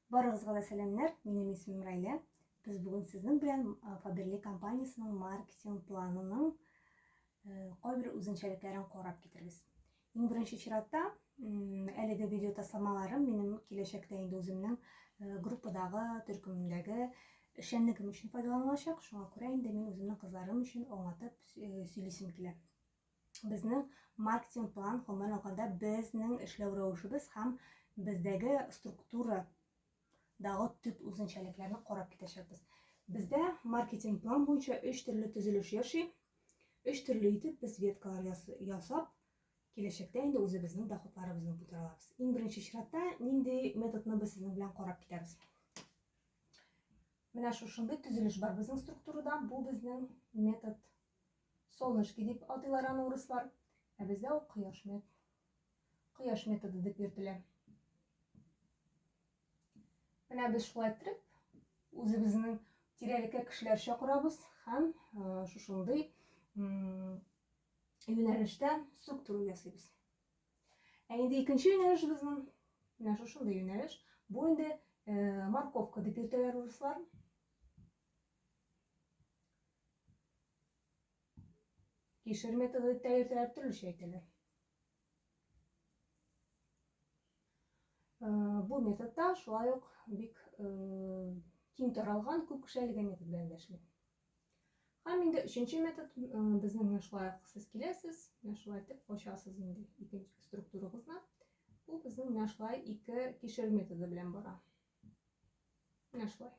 Barınızға да сәлемдер. Менің исемім Райле. Біз бүгін сіздің белән Faberlic компаниясының маркетинг планының кайбер үзенчәлекләрен карап китербез. Иң беренче чиратта, әлеге видео тасламаларым минем киләчәктә инде үземнең группадагы, төркемемдәге эшчәнлегем өчен файдаланылачак. Шуңа күрә инде мин үземнең кызларым өчен аңлатып сөйлисем килә. Безнең маркетинг план гомумән алганда безнең эшләү рәвешебез һәм бездәге структура дагы төп үзенчәлекләрне карап китәчәкбез. Бездә маркетинг план буенча 3 төрле төзелеш яши. 3 төрле итеп без веткалар ясап, киләчәктә инде үзебезнең доходларыбызны күтәрә алабыз. Иң беренче чиратта нинди методны без сезнең белән карап китәбез. Менә шушындый төзелеш бар безнең структурада. Бу безнең метод солнышки дип атыйлар аны урыслар. Ә бездә ул кояш методы дип йөртелә. Менә без шулай итеп, үзебезнең тирәлеккә кешеләр чакырабыз һәм шушындый юнәлештә структура ясыйбыз. Ә инде икенче юнәлеш безнең менә шушындый юнәлеш. Бу инде морковка дип йөртәләр урыслар. Кишер методы дип йөртәләр, төрлечә әйтәләр. Бу методта шулай ук бик киң таралган, күп кешеләргә метод белән эшли. Һәм инде өченче метод безнең шулай ук сез киләсез, шулай итеп ачасыз инде икенче структурабызны. Бу безнең шулай 2 кишер методы белән бара. Менә шулай.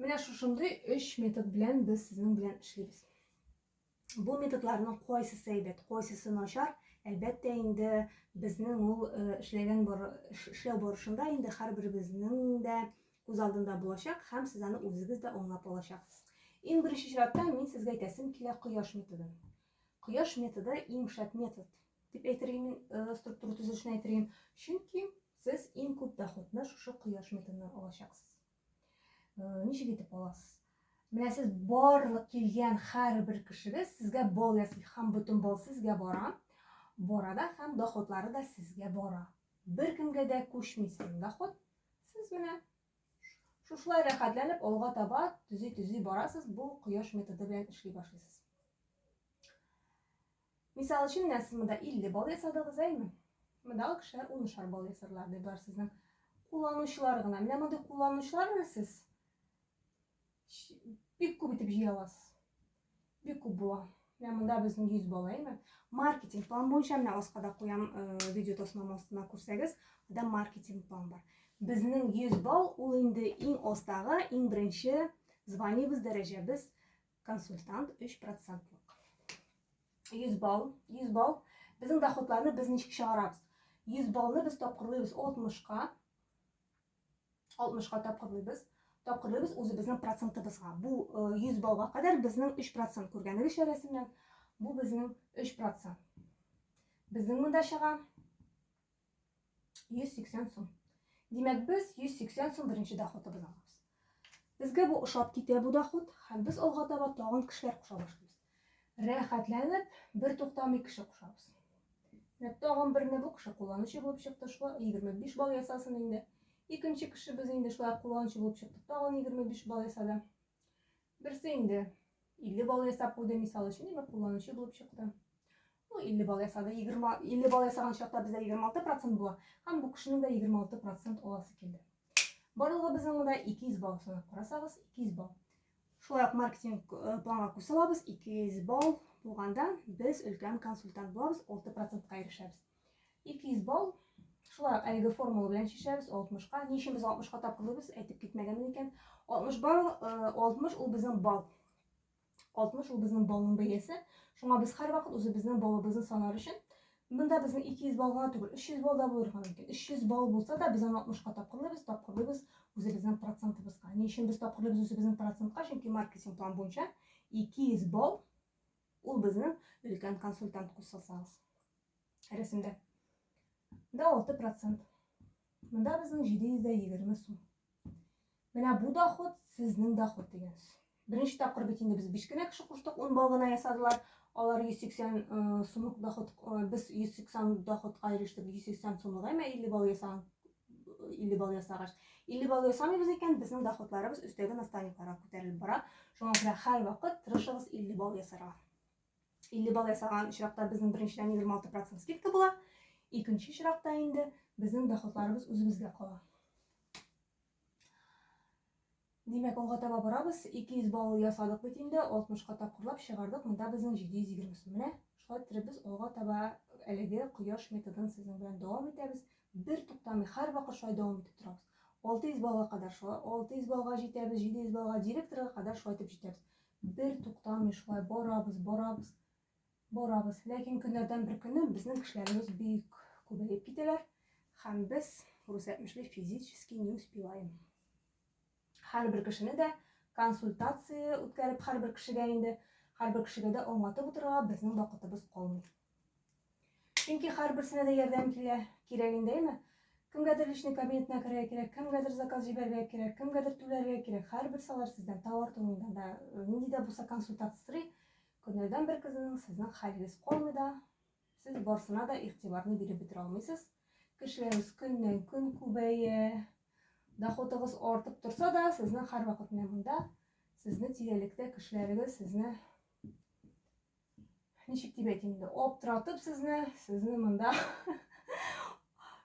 Менә шушындый 3 метод белән без сезнең белән эшлибез. Бу методларның кайсысы әйбәт, кайсысы начар, әлбәттә инде безнең ул эшләү барышында инде һәрберебезнең дә күз алдында булачак һәм сез аны үзегез дә аңлап алачаксыз. Иң беренче чиратта мин сезгә әйтәсем килә кояш методын. Кояш методы иң шәп метод дип әйтергә структура төзелешен әйтергә, чөнки сез иң күп доходны шушы кояш методыннан алачаксыз. Ничек итеп аласыз? Менә сез барлык килгән һәрбер кешегез сезгә бал ясый һәм бөтен бал сезгә бара. Барада һәм доходлары да сезгә бара. Бер кемгә дә күчми сезнең доход. Сез менә шушылай рәхәтләнеп алга таба төзи барасыз, бу кояш методы белән эшли башлыйсыз. Мисал өчен, менә сез монда 50 бал ясадыгыз, әйме? Монда кешеләр 10 бал ясарлар дип бар сезнең кулланучылар гына. Менә монда кулланучыларны сез бик күп итеп җыя аласыз. Бик күп була. Менә монда безнең 100 бал, әйме? Маркетинг план буенча менә аскада куям видео тасмамасына күрсәгез, анда маркетинг план бар. Безнең 100 бал ул инде иң астагы, иң беренче званиебез, дәрәҗәбез консультант 3%. 100 бал. Безнең доходларны без ничек чыгарабыз? 100 балны без тапкырлыйбыз 60ка. 60ка тапкырлыйбыз. Тапкырлыйбыз үзебезнең процентыбызга. Бу 100 балга кадәр безнең 3% күргәнегезчә рәсемнән. Бу безнең 3%. Безнең монда чыга 180 сум. Димәк, без 180 сум беренче доходыбыз алабыз. Безгә бу ошап китә бу доход, һәм без алга таба тагын кешеләр куша башлыйбыз. Рәхәтләнеп, бер туктамый кеше кушабыз. Тагын берне бу кеше кулланучы булып чыкты, шулай 25 бал ясасын инде. Икенче кеше без инде шулай кулланучы булып чыкты, тагын 25 бал ясады. Берсе инде 50 бал ясап куйды, мисал өчен, димәк, кулланучы булып чыкты. Ул 50 бал ясады, 50 бал ясаган чакта бездә 26% була, һәм бу кешенең дә 26% аласы килде. Барлыгы безнең монда 200 бал санап карасагыз, 200 бал. Шулай ук маркетинг планга күз салабыз, 200 бал булганда без өлкән консультант булабыз, 6%ка ирешәбез. 200 бал шулай әлеге формула белән чишәбез 60ка. Ни өчен без 60ка тапкырлыйбыз, әйтеп китмәгәнмен икән. 60 ул безнең бал. 60 ул безнең балның бәясе. Шуңа без һәрвакыт үзебезнең балыбызны санар өчен монда безнең 200 бал гына түгел, 300 бал да булырга мөмкин. 300 бал булса да без аны 60ка тапкырлыйбыз үзебезнең процентыбызга. Ни өчен без тапкырлыйбыз үзебезнең процентка? Чөнки маркетинг план буенча 200 бал ул безнең өлкән консультант кусасагыз. Рәсемдә. Да 6%. Монда безнең 720 сум. Менә бу доход сезнең доход дигән. Беренче тапкыр бит инде без 5 кенә кеше куштык, 10 бал гына ясадылар. Алар 180 сумлык доход, без 180 доходка ирештек, 180 сумлык эме 50 бал ясаган, 50 бал ясагач. 50 бал ясамыйбыз икән, безнең доходларыбыз өстәге наставникларга күтәрелеп бара. Шуңа күрә һәр вакыт тырышыгыз 50 бал ясарга. 50 бал ясаган очракта безнең беренчедән 26% скидка була. Икенче очракта инде безнең доходларыбыз үзебезгә кала. Димәк, алга таба барабыз. 200 бал ясадык бит инде, 60ка тапкырлап чыгардык. Монда безнең 720 сум. Менә шулай итеп без алга таба әлеге кояш методын сезнең белән дәвам итәбез. Бер туктамый һәр вакыт шулай дәвам итеп торабыз. 600 балга кадәр шулай, 600 балга җитәбез, 700 балга директорга кадәр шулай итеп җитәбез. Бер туктамый шулай барабыз. Ләкин көннәрдән бер көнне безнең кешеләребез бик күбәеп китәләр һәм без русәтмешли физически не успеваем. Һәрбер кешене дә консультация үткәреп, һәрбер кешегә дә аңлатып утырырга безнең вакытыбыз калмый. Чөнки һәрберсенә дә ярдәм кирәк инде. Кемгәдер личный кабинетына керергә кирәк, кемгәдер заказ җибәрергә кирәк, кемгәдер түләргә кирәк. Һәрберсе алар сездән товар тыңлыйдан да, нинди дә булса консультация сорый. Көннәрдән бер кызның сезнең хәлегез калмый да, сез барсына да игътибарны биреп бетерә алмыйсыз. Кешеләрегез көннән-көн күбәя. Доходыгыз артып торса да, сезнең һәр вакыт менә монда, сезне тирәлектә кешеләрегез сезне ничек дип әйтим инде, аптыратып сезне монда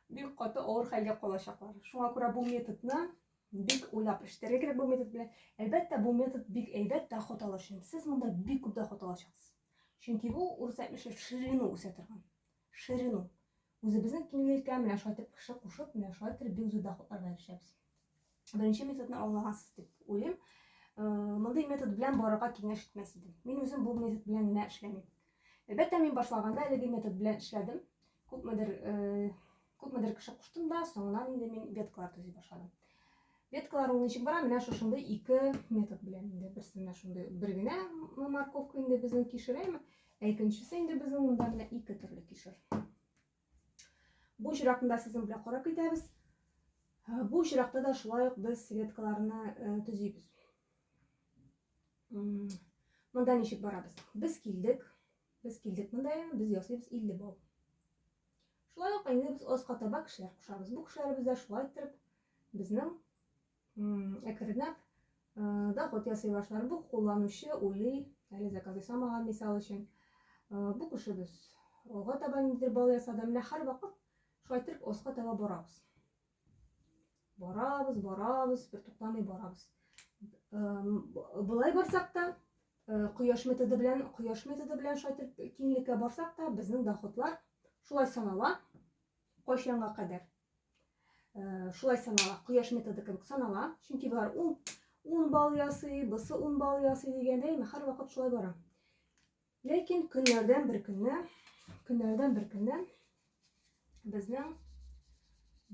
бик каты авыр хәлгә калачаклар. Шуңа күрә бу методны бик уйлап эшләргә кирәк бу метод белән. Әлбәттә, бу метод бик әйбәт доход алыр өчен. Сез монда бик күп доход алачаксыз. Чөнки бу үрсәтмешли ширину үсә торган. Ширину. Үзебезнең киңлеккә менә шулай итеп кеше кушып, менә шулай итеп бик зур доходларга эрешәбез. Беренче методны аңлагансыз дип уйлыйм. Мондый метод белән барырга киңәш итмәс идем. Мин үзем бу метод белән генә эшләмим. Әлбәттә, мин башлаганда әлеге метод белән эшләдем. Күпмедер кеше куштым да, соңыннан инде мин веткалар төзи башладым. Веткалар ул ничек бара? Менә шушындай 2 метод белән инде. Берсе менә шундый бер генә морковка инде безнең кишереме, икенчесе инде безнең монда менә 2 төрле кишер. Бу очракта сезнең белән карап китәбез. Бу очракта да шулай ук без веткаларны төзибез. Монда ничек барабыз? Без килдек монда, без ясыйбыз 50 бал. Шулай ук инде без аска таба кешеләр кушабыз. Бу кешеләребез дә шулай итеп безнең әкренләп доход ясый башлар. Бу кулланучы уйлый, әле заказ ясамаган мисал өчен. Бу кешебез алга таба ниндидер бал ясады, менә һәр вакыт шулай итеп аска таба барабыз. Барабыз, бер туктамый барабыз. Булай барсак та, кояш методы белән шулай итеп киңлеккә барсак та, безнең доходлар шулай санала, кайчанга кадәр. Шулай санала, кояш методы кебек санала, чөнки булар 10 бал ясый, бысы 10 бал ясый дигәндәй, һәр вакыт шулай бара. Ләкин көннәрдән бер көннән безнең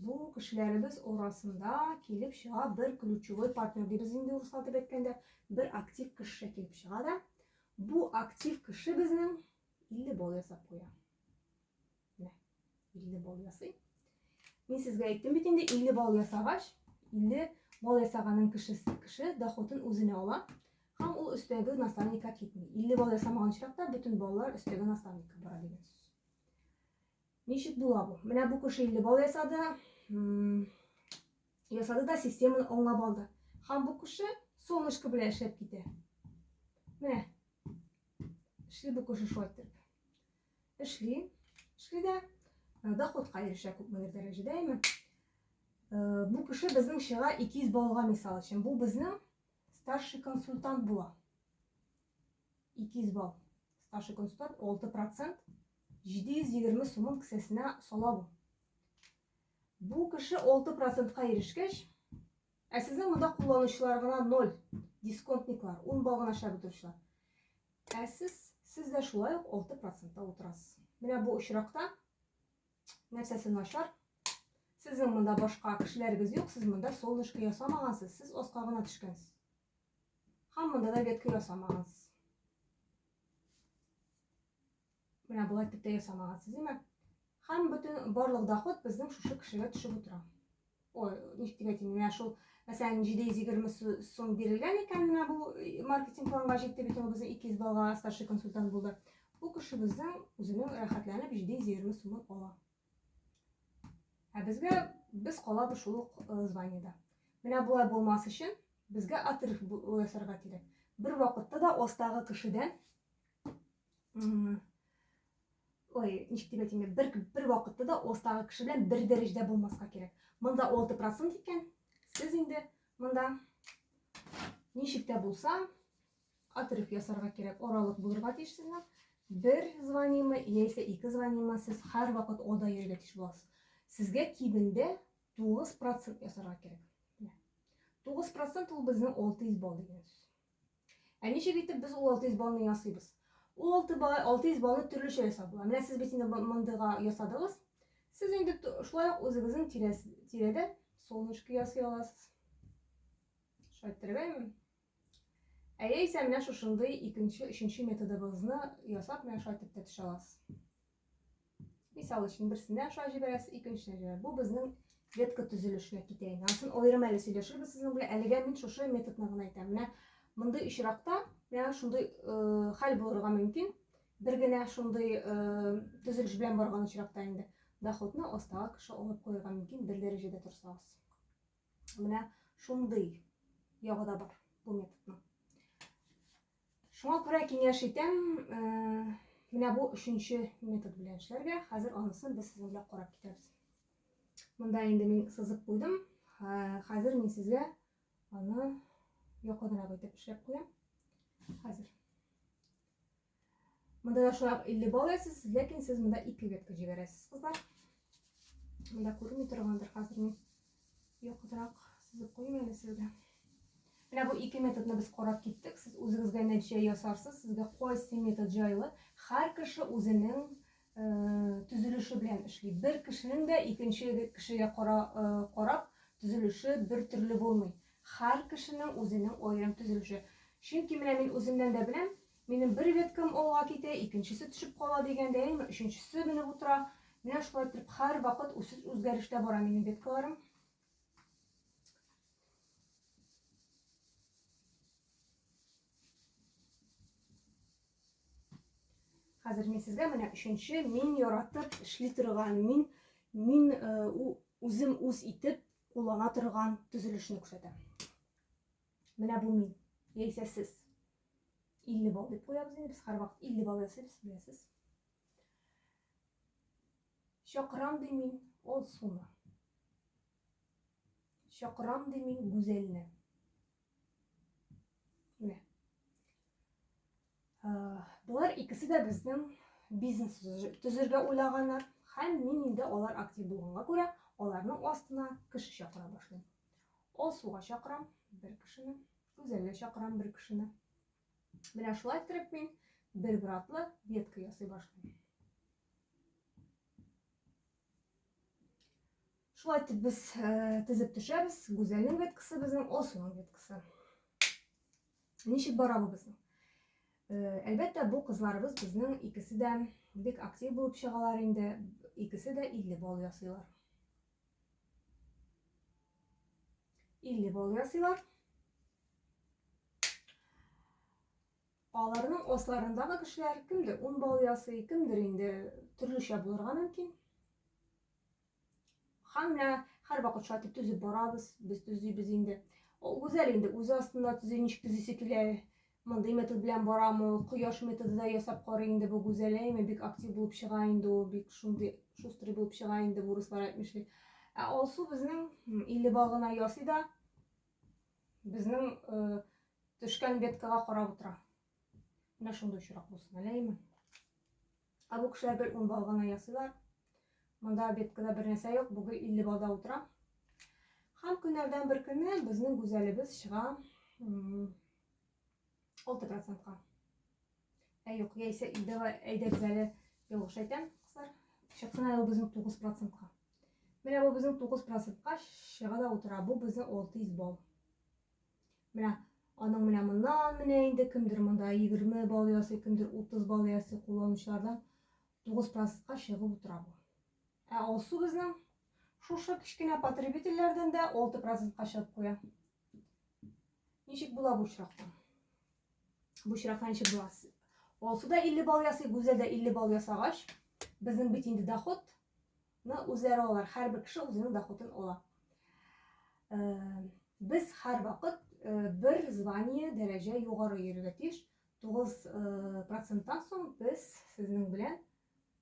бу кешеләребез арасында килеп чыга бер ключевой партнер дибез инде урыслар дип әйткәндә, бер актив кеше килеп чыга да, бу актив кеше безнең 50 бал ясап куя. 50 бал ясый. Мин сезгә әйттем бит инде 50 бал ясагач, 50 бал ясаганның кеше доходын үзенә ала, һәм ул өстәге наставникка китми. 50 бал ясамаган чакта бөтен баллар өстәге наставникка бара дигән сүз. Ничек була бу? Менә бу кеше 50 бал ясады да системаны аңлап алды. Һәм бу кеше солнышко белән эшләп китә. Менә эшли бу кеше шулай итеп. Эшли дә доходка ирешә күпмедер дәрәҗәдә. Бу кеше безнең чыга 200 балга мисал өчен. Бу безнең старший консультант була. 200 бал. Старший консультант 6%. 720 сумын кесәсенә сала бу. Бу кеше 6%ка ирешкәч, сезнең монда кулланучылар гына 0, дисконтниклар, 10 бал гына эшләп торучылар. Сез дә шулай ук 6%-та утырасыз. Менә бу очракта нәрсәсе начар? Сезнең монда башка кешеләрегез юк, сез монда солнышко ясамагансыз, сез аска гына төшкәнсез. Һәм монда да ветка ясамагансыз. Менә булай итеп тә ясамагансыз, диме? Һәм бөтен барлык доход безнең шушы кешегә төшеп утыра. Ой, ничек дип әйтим, менә шул, мәсәлән, 720 сум бирелгән икән, менә бу маркетинг планга җитте бит, ул безнең 200 балга старший консультант булды. Bu kişi bizden özünün rahatlanıp ciddi zirmi sumun ola. Bizge biz kola bir şuluk zvaniyda. Mine bu ay bulması için bizge atırık bu yasarga gerek. Bir vakitte da ostağı kişiden nişik debetinde bir vakitte da ostağı kişiden bir derecede bulması gerek. Mında 6% iken siz indi mında nişikte bulsa atırık yasarga gerek. Oralık bulurga tişsizler. Bir zvaniyma, ise 2 zvaniyma siz her vakit oda yerge tiş bulasız. Sizge kibinde 9% yasarga gerek. 9% ol bizning 600 ball deganimiz. Nechta bitib biz 600 ballni yasaymiz. 600 ballni turlicha yasab bo'ladi. Mana siz bitinda mandaga yasadingiz. Siz endi shulay o'zingizning tirada solnышко yasay olasiz. Tushuntiribmanmi? Esa mana shunday ikkinchi, uchinchi metodimizni yasab, mana shu yerda tisha olasiz. Misol uchun birsidan shu jibarasiz, ikkinchisidan jibarasiz. Bu bizning vetka tuzilishini ketaydi. Aslında ayırmayla söylüyoruz. Sizin böyle elegan şu metodlarını aytayım. Mında işrakta yani şunday hal bulurga mümkün. Bir gene şunday tuzilish bilen bargan işrakta indi. Doходni ostağa kişi alıp koyurga mümkün bir derecede tursanız. Mana şunday yağda var bu metodni. Şuna ko'ra kengash etam. Mana bu 3-chi metod bilan ishlarga hozir onisini biz siz bilan qarab ketamiz. Munda endi men sızıp qo'ydim. Hozir men sizga ana yoqadan aytib ishlab qo'yam. Hozir. Munda da shular 50 bo'lasiz, lekin siz munda 2 vetka jiberasiz qizlar. Munda ko'rinib turgandir hozir men yoqadan sızıp qo'ymayman sizga. Mana bu 2 metodni biz qarab ketdik. Siz o'zingizga natija yasarsiz. Sizga qaysi metod joyli? Har kishi o'zining tuzilishi bilan ishlaydi. Bir kishining de ikkinchi kishiga qarab tuzilishi bir turli bo'lmaydi. Har kishining o'zining ayrim tuzilishi. Chunki men o'zimdan da bilan, mening bir vetkam olg'a ketay, ikkinchisi tushib qoladi degandayim, uchinchisi minib o'tira. Mana shunday turib har vaqt o'zgarishda boradi mening vetkalarim. Hozir men sizga mana 3-chi men yaratib ishli turgan, men o'zim o'z etib qo'llana turgan tuzilishni ko'rsataman. Mana bu men. Esa siz 50 ball deb qo'yamiz. Biz har vaqt 50 ball yasaymiz, bilasiz. Chaqram demin olsuni. Chaqram demin go'zalni. Mana bular ikisi de bizning biznes tuzirga o'ylaganlar. Ham men endi ular aktiv bo'lganga ko'ra, ularning ostiga kishi chaqira boshlayman. Olsuga chaqiram bir kishini, go'zalga chaqiram bir kishini. Mana shulay qilib men bir atli vetka yasay boshlayman. Shulay deb biz tizib tushamiz. Go'zalning vetkasi bizning, olsuning vetkasi. Nechik boradi bizning? Elbette bu kızlarımız bizning ikisi de dik aktiv bo'lib chiqalar endi. İkisi de 50 ball yasaylar. 50 ball yasaylar. Onlarning ostlarındagi kishilar kimdir 10 ball yasay, kimdir endi turlicha bo'lirga mumkin. Hamma har vaqt shatib tuzib boramiz, biz tuzaymiz endi. Go'zal endi o'zi ostida tuzinish tuzisi kelar. Mınday metod bilan borami, quyosh metodida yasab qaraydi bu go'zalmi, bek aktiv bo'lib chiqaydi, bek shunday shustri bo'lib chiqaydi, bu ruslar aytmishlar. Olsu bizning 50 ballgina yasayda bizning tushgan betkaga qarab o'tira. Mana shunday uchroq bo'lsin, alaymi? Bu kishilar bir 10 ballgina yasaylar. Munda betkada bir narsa yo'q, bugun 50 ballda o'tira. Ham kunlardan bir kuni bizning go'zalimiz chiqa 6%'ga. Yo'q, esa ayda bizga yolg'ish aytam, qizlar. Shaxsan bu bizning 9%'ga. Mana bu bizning 9%'ga shig'ada o'tira. Bu bizning 600 ball. Mana aning mana bundan mana endi kimdir munda 20 ball yasay, kimdir 30 ball yasay qo'llanuvchilardan 9%'ga shig'ib o'tira bu. Olsu bizning shu kichkina potrебительlardan da 6%'ga shig'ib qo'ya. Nechik bo'ladi bu chiroqdan? Bu chiroqdan nechik bo'ladi? Олсу да 50 балл ясый, Гүзел да 50 балл ясагач, безнең бит инде доходны үзләре алар, һәрбер кеше үзенең доходын ала. Без һәр вакыт бер звание, дәрәҗә югары йөрергә тиеш. 9%тан соң без сезнең белән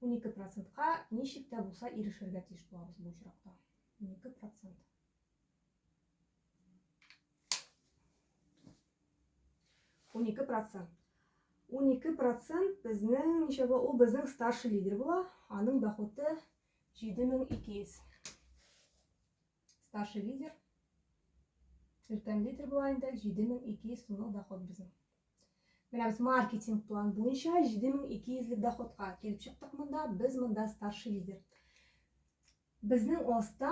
12%ка ничек тә булса ирешергә тиеш булабыз бу очракта. 12%. 12%. 12% безнең ничә була? Ул безнең старший лидер була. Аның доходы 7200. Старший лидер. Өлкән лидер була инде 7200 сумлык доход безнең. Менә без маркетинг план буенча 7200 доходка килеп чыктык монда. Без монда старший лидер. Безнең аста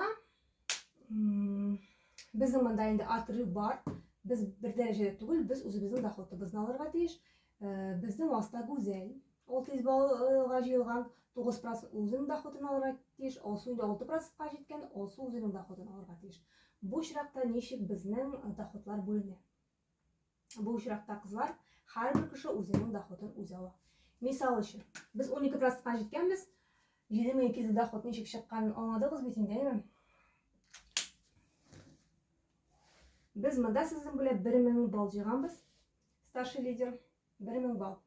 безнең монда инде отрыв бар. Без бер дәрәҗәдә түгел, без үзебезнең доходыбызны алырга тиеш. Безнең аста Гүзәл 600 баллга җыелган, 9% үзенең доходын алырга тиеш. Алсу инде 6%ка җиткән, Алсу үзенең доходын алырга тиеш. Бу очракта ничек безнең доходлар бүленә? Бу очракта кызлар, һәрбер кеше үзенең доходын үзе ала. Мисал өчен, без 12%ка җиткәнбез. 7200 доход ничек чыкканын аңладыгыз бит инде, әйме? Biz монда сезнең белән 1000 балл җыйганбыз. Старший лидер 1000 балл.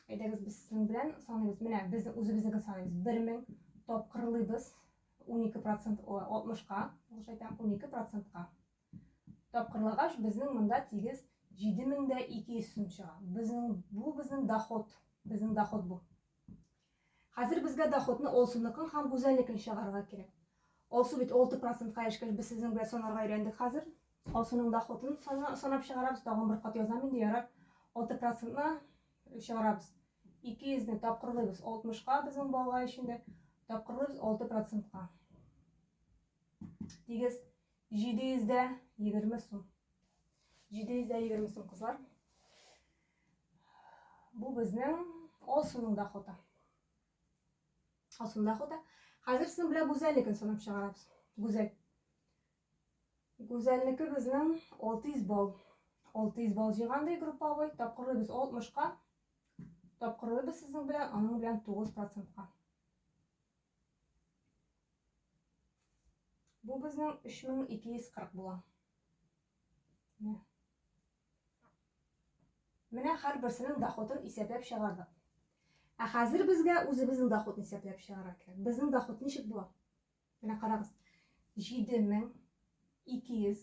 Әйдәгез без сезнең белән саныйбыз. Менә без үзебезнең саныйбыз. 1000 тапкырлыйбыз. 12% 60ка, ул әйтәм 12%ка. Тапкырлагач безнең монда тигез 7200 сум чыга. Безнең доход бу. Хәзер безгә доходны Алсуныкын һәм Гүзәлнекен чыгарга кирәк. Алсу бит 6%ка эшкәч, без сезнең белән санарга өйрәндек хәзер. Алсуның доходын санап чыгарабыз, тагын бер кат язам инде, ярар. 6%ны чыгарабыз. 200-не тапкырлыйбыз 60ка безнең балга өчен, тапкырлыйбыз 6%ка. Тигез 720 сум. 720 сум кызлар. Бу безнең Алсуның доходы. Алсуның доходы. Хәзер сезнең белән Гүзәлнекен санап чыгарабыз. Гүзәлнеке безнең 600 балл. 600 балл җыйгандай группавый, тапкырлыйбыз 60ка. Тапкырлыйбыз сезнең белән, аның белән 9%ка. Бу безнең 3240 була. Менә һәрберсенең доходын исәпләп чыгардык. Ә хәзер безгә үзебезнең доходны исәпләп чыгарга кирәк. Безнең доход ничек була? Менә карагыз. 7200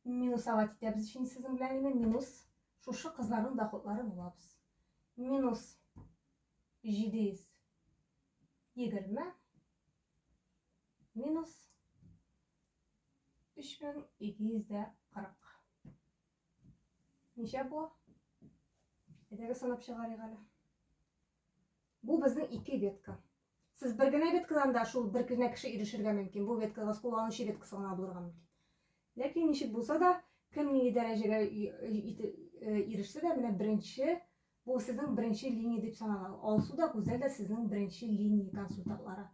минусага титәбез өчен сезнең белән минус шушы кызларның доходларын алабыз. Минус 720 минус 3240. Ничә була? Әйдәгез санап чыгарыйк әле. Бу безнең 2 ветка. Сез бер генә веткадан да шул бер генә кеше ирешергә мөмкин. Бу веткага кулланучы веткасы гына булырга мөмкин. Ләкин ничек булса да, кем ни дәрәҗәгә ирешсә дә, менә беренче, бу сезнең беренче линия дип санала. Алсу да, Гүзәл дә сезнең беренче линия консультантлары.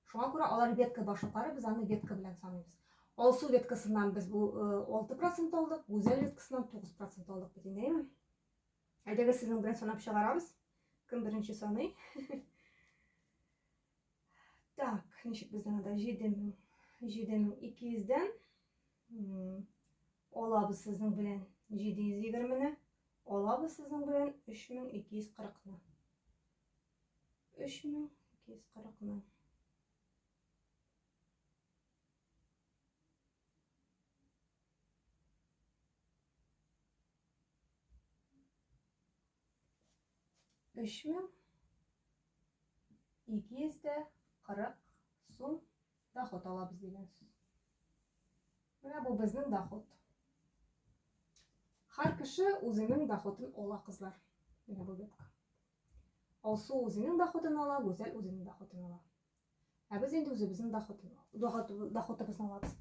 Шуңа күрә алар ветка башлыклары, без аны ветка белән саныйбыз. Алсу веткасыннан без бу 6% алдык, Гүзәл веткасыннан 9% алдык бит инде. Әйдәгез сезнең белән санап чыгарабыз. Кем беренче саный? Так, ничек безнең анда 7200-дән алабыз сезнең белән 720-не, алабыз сезнең белән 3240-ны. 3240-ны. $3240 сум доход алабыз дигән сүз. Менә бу безнең доход. Һәр кеше үзенең доходын ала кызлар. Менә бу ветка. Алсу үзенең доходын ала, Гүзәл үзенең доходын ала. Ә без инде үзебезнең доходыбызны алабыз.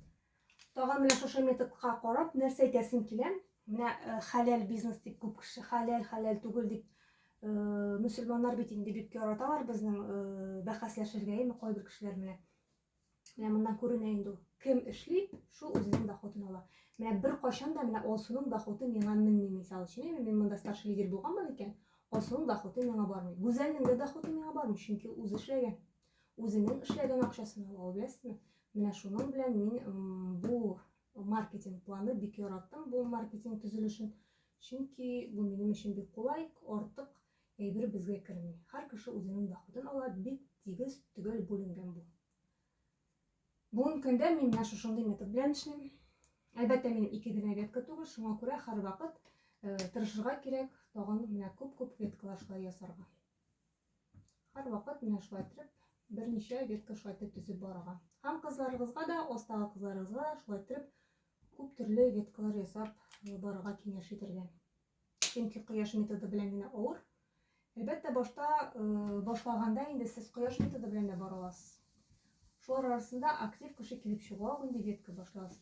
Тагын менә шушы методка карап, нәрсә әйтәсем килә? Менә хәләл бизнес дип күп кеше хәләл түгел дип мөселманнар бит инде бик яраталар безнең бәхәсләшергә, кайбер кешеләр менә. Менә моннан күренә инде кем эшли, шул үзенең доходын ала. Менә бер кайчан да менә Алсуның доходы миңа мисал өчен, мен монда старший лидер булганмын икән, Асылның доходы миңа бармый. Гүзәлнең дә доходы миңа бармый, чөнки үзе эшләгән. Үзенең эшләгән акчасын ала, беләсезме? Менә шуның белән мин бу маркетинг планы бик яраттым, бу маркетинг төзелешен. Чөнки бу минем өчен бик кулай, артык әйбер безгә керми. Һәр кеше үзенең доходын ала, бик тигез төгәл бүленгән бу. Бүгенге көндә мин менә шушындый метод белән эшлим. Әлбәттә, минем 2 генә ветка түгел, шуңа күрә һәр вакыт тырышырга кирәк, тагын менә күп веткалар шулай ясарга. Һәр вакыт менә шулай итеп, берничә ветка шулай итеп төзеп барырга. Һәм кызларыгызга да, астагы кызларыгызга да шулай итеп күп төрле веткалар ясап барырга киңәш итәргә. Чөнки кояш методы белән генә авыр. Әлбәттә, башлаганда инде сез кояш методы белән дә бара аласыз. Шулар арасында актив кеше килеп чыга, инде ветка башласыз.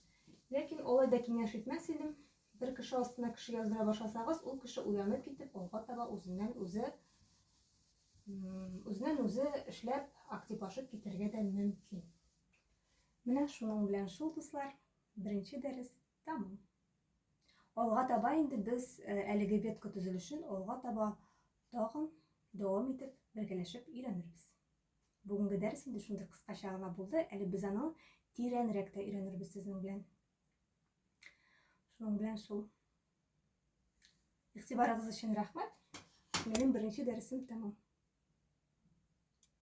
Ләкин алай да киңәш итмәс идем. Бер кеше астына кеше яздыра башласагыз, ул кеше уянып китеп, алга таба үзеннән үзе эшләп, активлашып китәргә дә мөмкин. Менә шуның белән шул, дуслар, беренче дәрес тамам. Алга таба инде без әлеге ветка төзелешен алга таба тагын дәвам итеп, бергәләшеп өйрәнербез. Бүгенге дәрес инде шундый кыскача гына булды. Әле без аны тирәнрәк тә өйрәнербез сезнең белән. Шуның белән шул. Игътибарыгыз өчен рәхмәт. Минем беренче дәресем тамам.